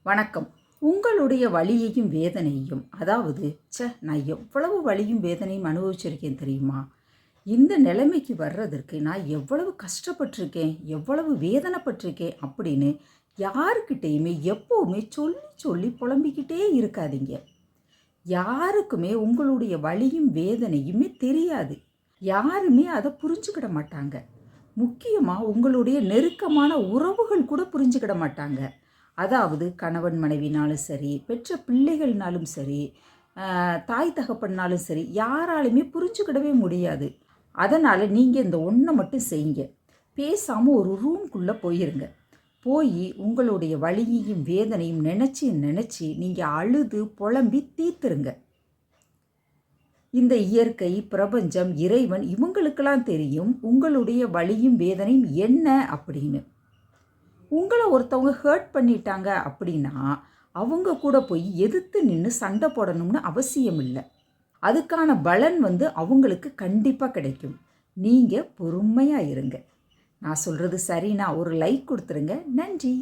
வணக்கம். உங்களுடைய வலியையும் வேதனையும், அதாவது நான் எவ்வளவு வலியும் வேதனையும் அனுபவிச்சிருக்கேன் தெரியுமா? இந்த நிலைமைக்கு வர்றதற்கு நான் எவ்வளவு கஷ்டப்பட்டிருக்கேன், எவ்வளவு வேதனைப்பட்டிருக்கேன் அப்படின்னு யாருக்கிட்டேயுமே எப்போவுமே சொல்லி சொல்லி புலம்பிக்கிட்டே இருக்காதீங்க. யாருக்குமே உங்களுடைய வலியும் வேதனையுமே தெரியாது. யாருமே அதை புரிஞ்சுக்கிட மாட்டாங்க. முக்கியமாக உங்களுடைய நெருக்கமான உறவுகள் கூட புரிஞ்சுக்கிட மாட்டாங்க. அதாவது கணவன் மனைவினாலும் சரி, பெற்ற பிள்ளைகள்னாலும் சரி, தாய் தகப்பன்னாலும் சரி, யாராலுமே புரிஞ்சுக்கிடவே முடியாது. அதனால் நீங்கள் இந்த ஒன்றை மட்டும் செய்யுங்க. பேசாமல் ஒரு ரூம்குள்ளே போயிருங்க. போய் உங்களுடைய வலியையும் வேதனையும் நினச்சி நீங்கள் அழுது புலம்பி தீர்த்துருங்க. இந்த இயற்கை, பிரபஞ்சம், இறைவன் இவங்களுக்கெல்லாம் தெரியும் உங்களுடைய வலியும் வேதனையும் என்ன அப்படின்னு. உங்களை ஒருத்தவங்க ஹர்ட் பண்ணிட்டாங்க அப்படின்னா அவங்க கூட போய் எதிர்த்து நின்று சண்டை போடணும்னு அவசியம் இல்லை. அதுக்கான பலன் அவங்களுக்கு கண்டிப்பாக கிடைக்கும். நீங்கள் பொறுமையாக இருங்க. நான் சொல்கிறது சரினா ஒரு லைக் கொடுத்துருங்க. நன்றி.